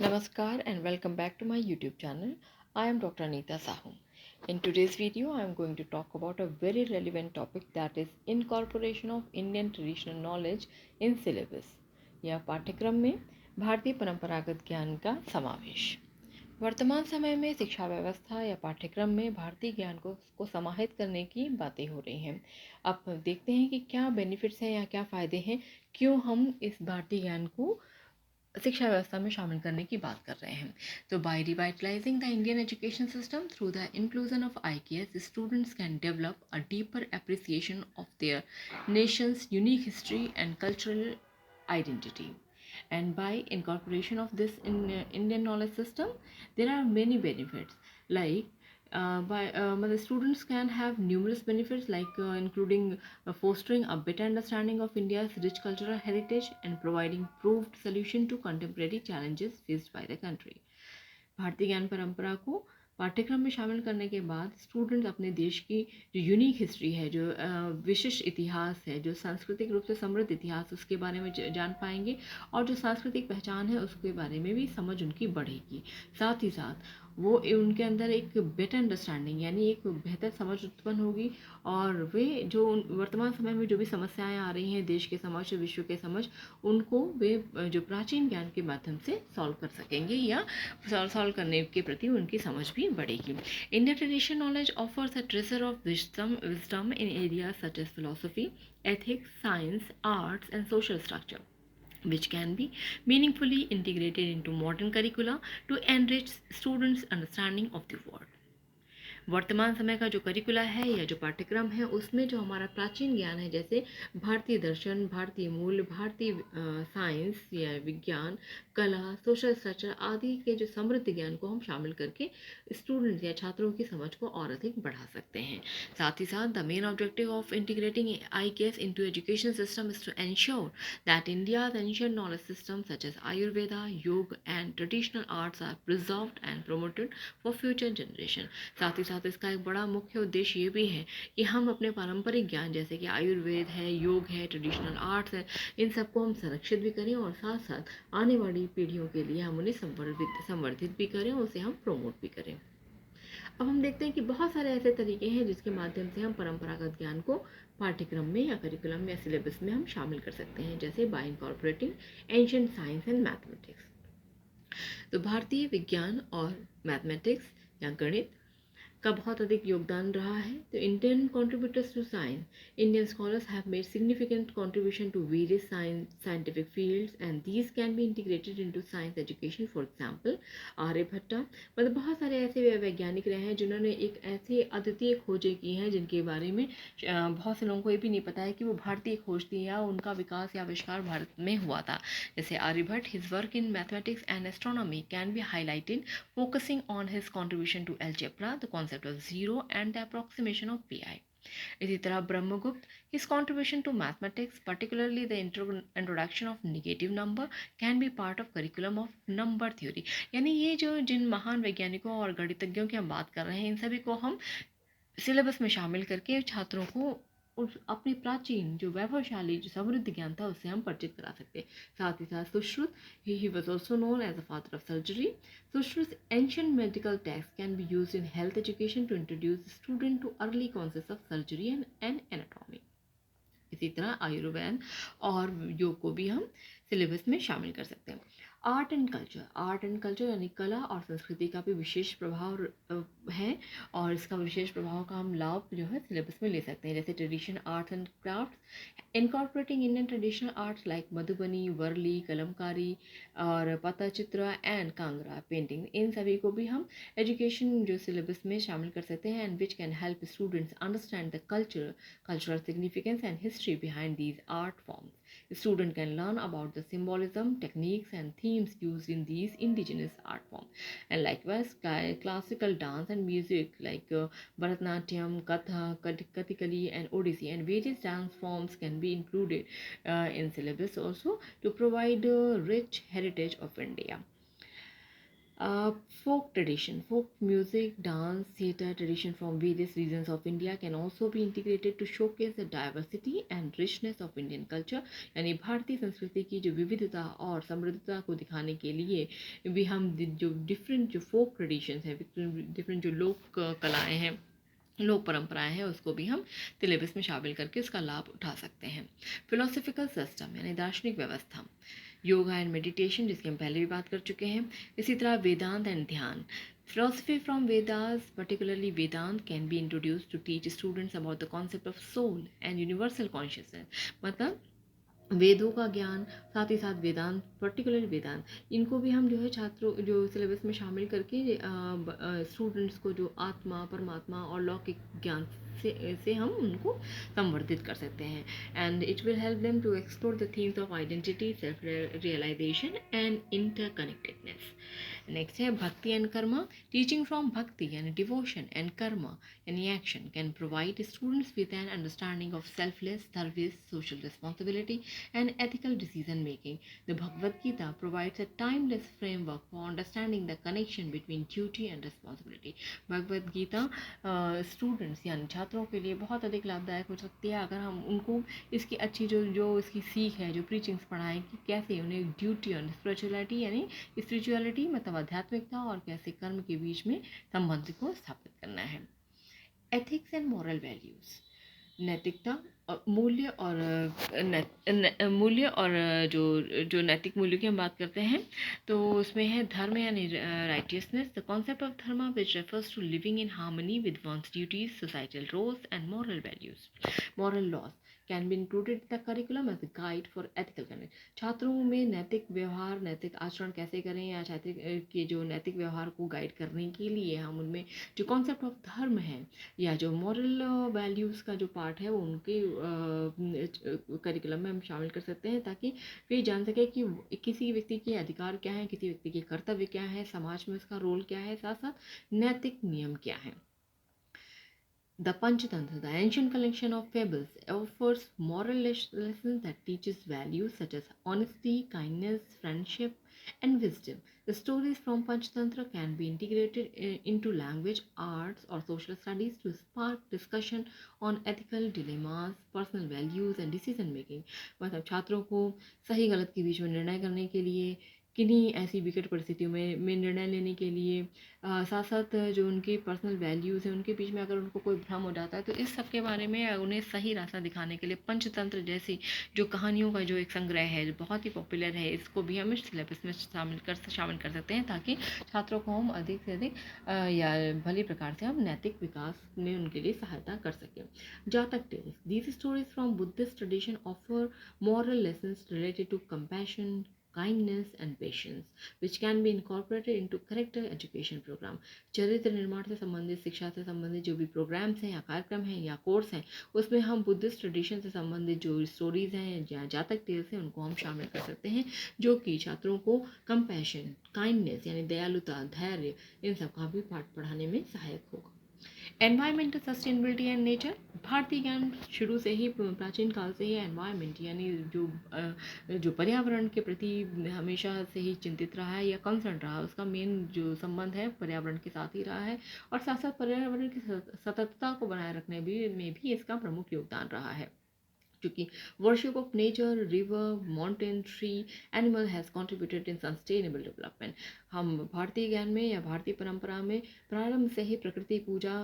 Namaskar and welcome back to my YouTube channel. I am Dr. Anita Sahu. In today's video, I am going to talk about a very relevant topic, that is incorporation of Indian traditional knowledge in syllabus या पाठ्यक्रम में भारतीय परंपरागत ज्ञान का समावेश। वर्तमान समय में शिक्षा व्यवस्था या पाठ्यक्रम में भारतीय ज्ञान को समाहित करने की बातें हो रही हैं। अब देखते हैं कि क्या बेनिफिट्स हैं या क्या फ़ायदे हैं, क्यों हम इस भारतीय ज्ञान को शिक्षा व्यवस्था में शामिल करने की बात कर रहे हैं। तो by revitalising the Indian education system through the inclusion of IKS, students can develop a deeper appreciation of their nation's unique history and cultural identity. And by incorporation of this in Indian knowledge system, there are many benefits. Like the students can have numerous benefits, like including fostering a better understanding of India's rich cultural heritage and providing proved solution to contemporary challenges faced by the country. भारतीय ज्ञान परंपरा को पाठ्यक्रम में शामिल करने के बाद स्टूडेंट्स अपने देश की जो यूनिक हिस्ट्री है, जो विशिष्ट इतिहास है, जो सांस्कृतिक रूप से समृद्ध इतिहास, उसके बारे में जान पाएंगे और जो सांस्कृतिक पहचान है उसके बारे में भी समझ उनकी बढ़ेगी। साथ ही साथ वो उनके अंदर एक बेटर अंडरस्टैंडिंग यानी एक बेहतर समझ उत्पन्न होगी और वे जो वर्तमान समय में जो भी समस्याएं आ रही हैं देश के समझ, विश्व के समझ, उनको वे जो प्राचीन ज्ञान के माध्यम से सॉल्व कर सकेंगे या सॉल्व करने के प्रति उनकी समझ भी बढ़ेगी। Indian traditional knowledge offers a treasure of wisdom in areas such as philosophy, ethics, science, arts, and social structure, which can be meaningfully integrated into modern curricula to enrich students' understanding of the world. वर्तमान समय का जो करिकुला है या जो पाठ्यक्रम है उसमें जो हमारा प्राचीन ज्ञान है, जैसे भारतीय दर्शन, भारतीय मूल, भारतीय साइंस या विज्ञान, कला, सोशल स्ट्रक्चर आदि के जो समृद्ध ज्ञान को हम शामिल करके स्टूडेंट्स या छात्रों की समझ को और अधिक बढ़ा सकते हैं। साथ ही साथ the main objective of integrating IKS into education system is to ensure that India's ancient knowledge systems such as Ayurveda, Yoga and traditional arts are preserved and promoted for future generation. साथ ही साथ इसका एक बड़ा मुख्य उद्देश्य ये भी है कि हम अपने पारंपरिक ज्ञान जैसे कि आयुर्वेद है, योग है, ट्रेडिशनल आर्ट्स है, इन सबको हम संरक्षित भी करें और साथ साथ आने वाली पीढ़ियों के लिए हम उन्हें संवर्धित भी करें और उसे हम प्रमोट भी करें। अब हम देखते हैं कि बहुत सारे ऐसे तरीके हैं जिसके माध्यम से हम परंपरागत ज्ञान को पाठ्यक्रम में या करिकुलम या सिलेबस में हम शामिल कर सकते हैं, जैसे bye incorporating ancient science and mathematics. तो भारतीय विज्ञान और मैथमेटिक्स या गणित का बहुत अधिक योगदान रहा है। तो Indian contributors to science, Indian scholars have made significant contribution to various scientific fields and these can be integrated into science education. For example Aryabhatta, मतलब बहुत सारे ऐसे वैज्ञानिक रहे हैं जिन्होंने एक ऐसी अद्वितीय खोजें की हैं जिनके बारे में बहुत से लोगों को ये भी नहीं पता है कि वो भारतीय खोज थी या उनका विकास या आविष्कार भारत में हुआ था। जैसे Aryabhata, his work in mathematics and astronomy can be highlighted focusing on his contribution to algebra, the concept of zero and the approximation of pi. इसी तरह Brahmagupta, his contribution to mathematics, particularly the introduction of negative number, can be part of curriculum of number theory. यानी ये जो जिन महान वैज्ञानिकों और गणितज्ञों की हम बात कर रहे हैं, इन सभी को हम सिलेबस में शामिल करके छात्रों को उस अपनी प्राचीन जो वैभवशाली जो समृद्ध ज्ञान था उससे हम परिचित करा सकते हैं। साथ ही साथ Sushruta, he was also known as a father of surgery. Sushruta ancient medical text can be use in health education to introduce student to early concepts of surgery and anatomy. इसी तरह आयुर्वेद और योग को भी हम सिलेबस में शामिल कर सकते हैं। आर्ट एंड कल्चर यानी कला और संस्कृति का भी विशेष प्रभाव है और इसका विशेष प्रभाव का हम लाभ जो है सिलेबस में ले सकते हैं, जैसे traditional arts and crafts, incorporating Indian traditional arts like Madhubani, Warli, Kalamkari और पत्थरचित्र एंड कांगड़ा पेंटिंग, इन सभी को भी हम एजुकेशन जो सिलेबस में शामिल कर सकते हैं and which can help students understand the cultural significance and history behind these art forms. Student can learn about the symbolism, techniques and themes used in these indigenous art forms. And likewise, classical dance and music like Bharatanatyam, Kathak, Kathakali and Odissi and various dance forms can be included in syllabus also to provide a rich heritage of India. Folk tradition, folk music, dance, theatre tradition from various regions of India can also be integrated to showcase the diversity and richness of Indian culture. यानी भारतीय संस्कृति की जो विविधता और समृद्धता को दिखाने के लिए भी हम जो डिफरेंट जो फोक ट्रेडिशंस हैं, डिफरेंट जो लोक कलाएं हैं, लोक परंपराएं हैं, उसको भी हम सिलेबस में शामिल करके उसका लाभ उठा सकते हैं। फिलोसफिकल सिस्टम यानी दार्शनिक व्यवस्था, योगा एंड मेडिटेशन जिसकी हम पहले भी बात कर चुके हैं। इसी तरह वेदांत एंड ध्यान, philosophy from Vedas, particularly Vedant, can be introduced to teach students about the concept of soul and universal consciousness. मतलब वेदों का ज्ञान, साथ ही साथ वेदांत, पर्टिकुलर वेदांत, इनको भी हम जो है छात्रों जो सिलेबस में शामिल करके स्टूडेंट्स को जो आत्मा, परमात्मा और लौकिक ज्ञान से हम उनको संवर्धित कर सकते हैं। And it will help them to explore the themes of identity, self realisation and interconnectedness. Next है bhakti and Karma, teaching from भक्ति यानी डिवोशन एंड कर्मा यानी action can provide students with an understanding of selfless service, social responsibility and ethical decision making. The Bhagavad Gita provides a timeless framework for understanding the connection between duty and responsibility. Bhagavad Gita students यानी छात्रों के लिए बहुत अधिक लाभदायक हो सकती है अगर हम उनको इसकी अच्छी जो इसकी सीख है, जो प्रीचिंग्स पढ़ाएं कि कैसे उन्हें ड्यूटी और स्पिरिचुअलिटी यानी स्पिरिचुअलिटी मतलब आध्यात्मिकता और कैसे कर्म के बीच में संबंध को स्थापित करना है। एथिक्स एंड मॉरल वैल्यूज़, नैतिकता और मूल्य और मूल्य और जो नैतिक मूल्य की हम बात करते हैं तो उसमें है धर्म यानी righteousness, the concept of dharma which refers to living in harmony with one's duties, societal roles and moral values. Moral laws can be included in the curriculum as a guide for ethical conduct. छात्रों में नैतिक व्यवहार, नैतिक आचरण कैसे करें या छात्र के जो नैतिक व्यवहार को गाइड करने के लिए हम उनमें जो कॉन्सेप्ट ऑफ धर्म है या जो मॉरल वैल्यूज़ का जो पार्ट है वो उनके करिकुलम में हम शामिल कर सकते हैं ताकि वे जान सके कि किसी व्यक्ति के अधिकार क्या है, किसी व्यक्ति के कर्तव्य क्या है, समाज में उसका रोल क्या है, साथ साथ नैतिक नियम क्या है। The Panchatantra, the ancient collection of fables, offers moral lessons that teaches values such as honesty, kindness, friendship, and wisdom. The stories from Panchatantra can be integrated into language, arts, or social studies to spark discussion on ethical dilemmas, personal values, and decision making. मतलब छात्रों को सही गलत के बीच में निर्णय करने के लिए, किन्हीं ऐसी विकट परिस्थितियों में निर्णय लेने के लिए, साथ साथ जो उनकी पर्सनल वैल्यूज़ हैं उनके बीच में अगर उनको कोई भ्रम हो जाता है तो इस सब के बारे में उन्हें सही रास्ता दिखाने के लिए पंचतंत्र जैसी जो कहानियों का जो एक संग्रह है जो बहुत ही पॉपुलर है, इसको भी हम इस सिलेबस में शामिल कर सकते हैं ताकि छात्रों को हम अधिक से अधिक या भली प्रकार से हम नैतिक विकास में उनके लिए सहायता कर सकें। Jataka tales, these stories from Buddhist tradition offer moral lessons related to compassion, kindness and patience, which can be incorporated into character education program. चरित्र निर्माण से संबंधित, शिक्षा से संबंधित जो भी प्रोग्राम्स हैं या कार्यक्रम हैं या कोर्स हैं उसमें हम बुद्धिस्ट ट्रेडिशन से संबंधित जो स्टोरीज हैं या जातक टेल्स हैं उनको हम शामिल कर सकते हैं जो कि छात्रों को कंपैशन, काइंडनेस यानी दयालुता, धैर्य, इन सब का भी पाठ पढ़ाने में सहायक होगा। एनवायरमेंटल सस्टेनेबिलिटी एंड नेचर, भारतीय ज्ञान शुरू से ही प्राचीन काल से ही एनवायरमेंट यानी जो पर्यावरण के प्रति हमेशा से ही चिंतित रहा है या कंसर्न रहा, उसका मेन जो संबंध है पर्यावरण के साथ ही रहा है और साथ साथ पर्यावरण की सततता को बनाए रखने में भी इसका प्रमुख योगदान रहा है क्योंकि worship of nature, river, mountain, tree, animal has contributed in sustainable development. हम भारतीय ज्ञान में या भारतीय परंपरा में प्रारंभ से ही प्रकृति पूजा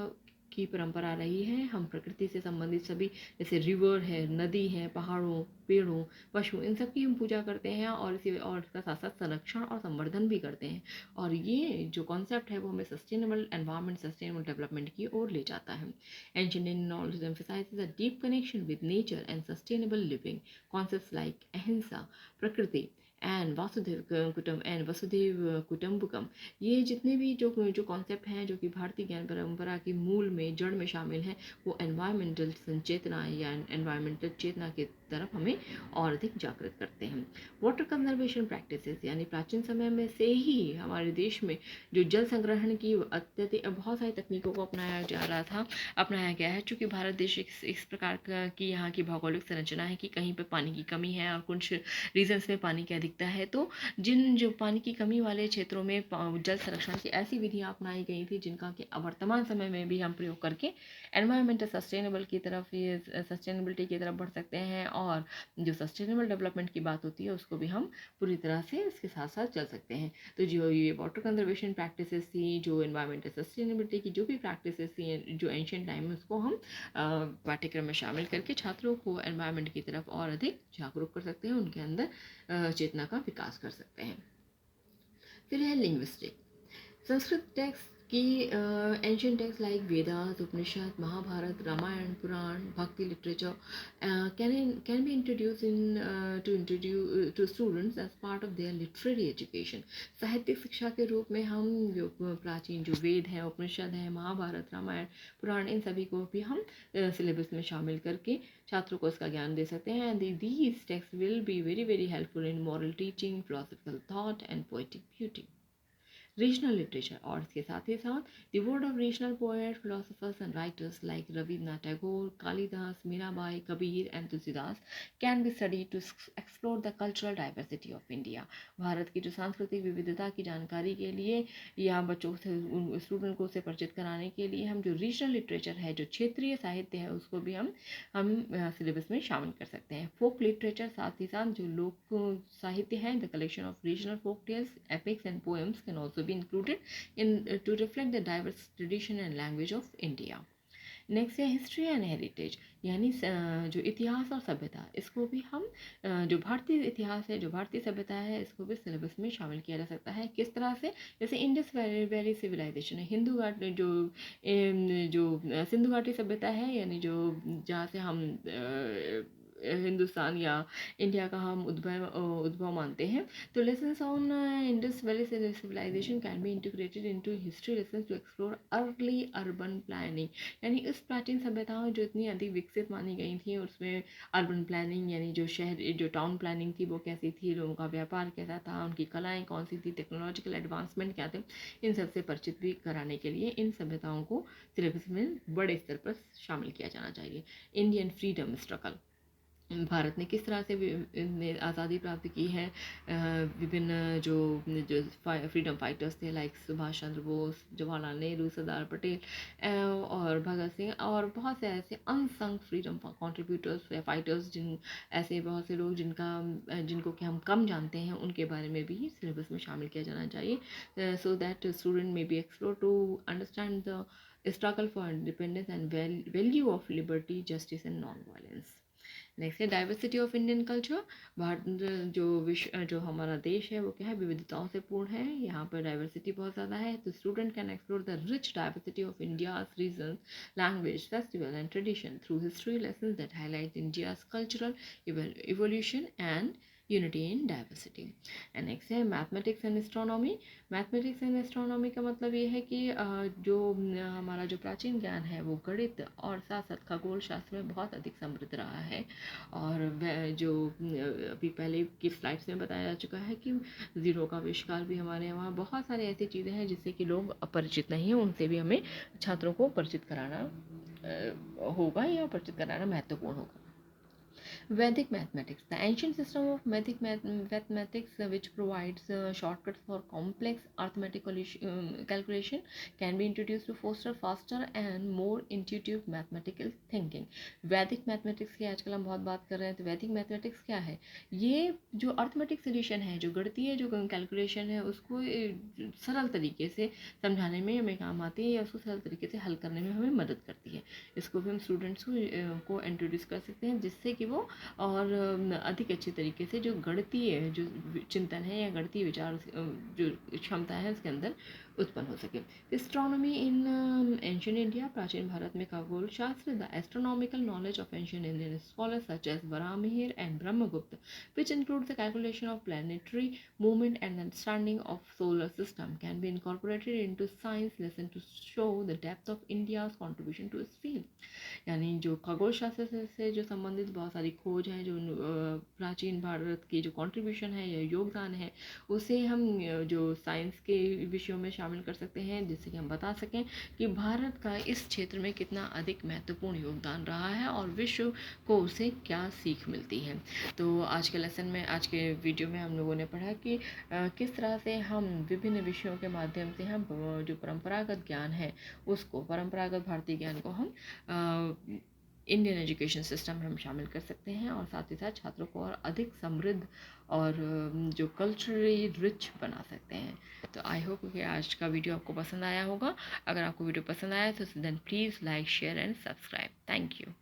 की परंपरा रही है। हम प्रकृति से संबंधित सभी जैसे रिवर है, नदी है, पहाड़ों, पेड़ों, पशु, इन सब की हम पूजा करते हैं और इसका साथ साथ संरक्षण और संवर्धन भी करते हैं और ये जो कॉन्सेप्ट है वो हमें सस्टेनेबल एनवायरनमेंट, सस्टेनेबल डेवलपमेंट की ओर ले जाता है। Ancient Indian knowledge emphasizes a deep connection with nature and sustainable living. Concepts like अहिंसा, प्रकृति एंड वसुधैव कुटुम्बकम, ये जितने भी जो कॉन्सेप्ट हैं जो कि भारतीय ज्ञान परंपरा की मूल में जड़ में शामिल हैं वो एनवायरमेंटल संचेतना या एनवायरमेंटल चेतना के तरफ हमें और अधिक जागृत करते हैं। वाटर कंजर्वेशन प्रैक्टिसेस, यानी प्राचीन समय में से ही हमारे देश में जो जल संग्रहण की अत्यधिक बहुत सारी तकनीकों को अपनाया गया है। चूँकि भारत देश इस प्रकार की यहाँ की भौगोलिक संरचना है कि कहीं पर पानी की कमी है और कुछ रीजन्स में पानी की अधिकता है, तो जो पानी की कमी वाले क्षेत्रों में जल संरक्षण की ऐसी विधियाँ अपनाई गई थी जिनका कि वर्तमान समय में भी हम प्रयोग करके एनवायरमेंटल सस्टेनेबिलिटी की तरफ बढ़ सकते हैं, और जो सस्टेनेबल डेवलपमेंट की बात होती है उसको भी हम पूरी तरह से इसके साथ साथ चल सकते हैं। तो जो ये वाटर कंजर्वेशन प्रैक्टिसेस थी, जो एनवायरमेंटल सस्टेनेबिलिटी की जो भी प्रैक्टिसेस थी जो एंशिएंट टाइम में, उसको हम पाठ्यक्रम में शामिल करके छात्रों को एनवायरमेंट की तरफ और अधिक जागरूक कर सकते हैं, उनके अंदर चेतना का विकास कर सकते हैं। फिर है लिंग्विस्टिक। संस्कृत टेक्स्ट की एंशियंट टेक्स्ट लाइक वेदास, उपनिषद, महाभारत, रामायण, पुराण, भक्ति literature can be introduced to students as part of their literary education। साहित्यिक शिक्षा के रूप में हम जो प्राचीन जो वेद हैं, उपनिषद हैं, महाभारत, रामायण, पुराण, इन सभी को भी हम सिलेबस में शामिल करके छात्रों को इसका ज्ञान दे सकते हैं। And these texts will be very very helpful in moral teaching, philosophical thought and poetic beauty। Regional literature, और इसके साथ ही साथ the word of regional poet, philosophers and writers like Rabindranath Tagore, Kalidas, Mirabai, Kabir and Tulsidas can be study to explore the cultural diversity of India. Bharat की जो सांस्कृतिक विविधता की जानकारी के लिए या बच्चों से स्टूडेंट को उससे परिचित कराने के लिए हम जो रीजनल लिटरेचर है, जो क्षेत्रीय साहित्य है, उसको भी हम सिलेबस में शामिल कर सकते हैं। फोक लिटरेचर, साथ ही साथ जो लोक साहित्य है, the collection of regional folk tales, epics and poems can also be included in to reflect the diverse tradition and language of India। Next है हिस्ट्री एंड हेरिटेज, यानी जो इतिहास और सभ्यता, इसको भी हम जो भारतीय इतिहास है, जो भारतीय सभ्यता है, इसको भी सिलेबस में शामिल किया जा सकता है। किस तरह से? जैसे इंडस वैली सिविलाइजेशन है, हिंदू घाटी जो सिंधु घाटी सभ्यता है, यानी जो जहाँ से हम हिंदुस्तान या इंडिया का हम उद्भव मानते हैं। तो lessons on Indus Valley civilisation can be integrated into history lessons to explore early urban planning, यानी इस प्राचीन सभ्यताओं जो इतनी अधिक विकसित मानी गई थी, उसमें अर्बन प्लानिंग यानी जो टाउन प्लानिंग थी वो कैसी थी, लोगों का व्यापार कैसा था, उनकी कलाएँ कौन सी थी, टेक्नोलॉजिकल एडवांसमेंट क्या थे, इन सबसे परिचित भी कराने के लिए इन सभ्यताओं को सिलेबस में बड़े स्तर पर शामिल किया जाना चाहिए। इंडियन फ्रीडम स्ट्रगल, भारत ने किस तरह से आज़ादी प्राप्त की है। विभिन्न जो फ्रीडम फाइटर्स थे लाइक सुभाष चंद्र बोस, जवाहरलाल नेहरू, सरदार पटेल और भगत सिंह, और बहुत से ऐसे अनसंग फ्रीडम कंट्रीब्यूटर्स या फाइटर्स, ऐसे बहुत से लोग जिनको कि हम कम जानते हैं, उनके बारे में भी सिलेबस में शामिल किया जाना चाहिए, so that student may be explore to understand the struggle for independence and value of liberty, justice and non violence. Next है diversity of Indian culture. Bharat जो हमारा देश है वो क्या है, विविधताओं से पूर्ण है, यहाँ पर डाइवर्सिटी बहुत ज़्यादा है। तो student can explore the rich diversity of India's region, language, festival and tradition through history lessons that highlight India's cultural evolution and unity in diversity. And next है mathematics and astronomy. Mathematics and astronomy का मतलब ये है कि जो हमारा जो प्राचीन ज्ञान है वो गणित और साथ साथ खगोल शास्त्र में बहुत अधिक समृद्ध रहा है, और वह जो अभी पहले की स्लाइड्स में बताया जा चुका है कि ज़ीरो का आविष्कार भी हमारे यहाँ, बहुत सारी ऐसी चीज़ें हैं जिससे कि लोग अपरिचित नहीं हैं, उनसे भी हमें छात्रों को परिचित कराना होगा या परिचित कराना महत्वपूर्ण होगा। Vedic mathematics, the ancient system of Vedic mathematics which provides shortcuts for complex arithmetic calculation can be introduced to foster faster and more intuitive mathematical thinking। Vedic mathematics की आजकल हम बहुत बात कर रहे हैं, तो Vedic mathematics क्या है? ये जो अर्थमेटिक सोल्यूशन है, जो गणितीय जो कैलकुलेशन है, उसको सरल तरीके से समझाने में हमें काम आती है या उसको सरल तरीके से हल करने में हमें मदद करती है। इसको भी हम स्टूडेंट्स को इंट्रोड्यूस कर सकते हैं, जिससे कि वो और अधिक अच्छे तरीके से जो गणितीय जो चिंतन है या गणितीय विचार जो क्षमता है उसके अंदर उत्पन्न हो सके। एस्ट्रोनॉमी इन एंशिएंट इंडिया, प्राचीन भारत में खगोल शास्त्र, the astronomical knowledge of ancient Indian scholars such as Varahamihira and Brahmagupta which includes the calculation of planetary movement and understanding of solar system can be incorporated into science lesson to show the depth of India's contribution to its field। यानी जो खगोल शास्त्र से जो संबंधित बहुत सारी खोज है, जो प्राचीन भारत की जो कंट्रीब्यूशन है या योगदान है, उसे हम जो साइंस के विषयों में शामिल कर सकते हैं, जिससे कि हम बता सकें कि भारत का इस क्षेत्र में कितना अधिक महत्वपूर्ण योगदान रहा है और विश्व को उसे क्या सीख मिलती है। तो आज के लेसन में, आज के वीडियो में हम लोगों ने पढ़ा कि किस तरह से हम विभिन्न विषयों के माध्यम से हम जो परंपरागत ज्ञान है उसको, परंपरागत भारतीय ज्ञान को हम इंडियन एजुकेशन सिस्टम में हम शामिल कर सकते हैं और साथ ही साथ छात्रों को और अधिक समृद्ध और जो कल्चरली रिच बना सकते हैं। तो आई होप कि आज का वीडियो आपको पसंद आया होगा। अगर आपको वीडियो पसंद आया तो then please like, share and subscribe. Thank you.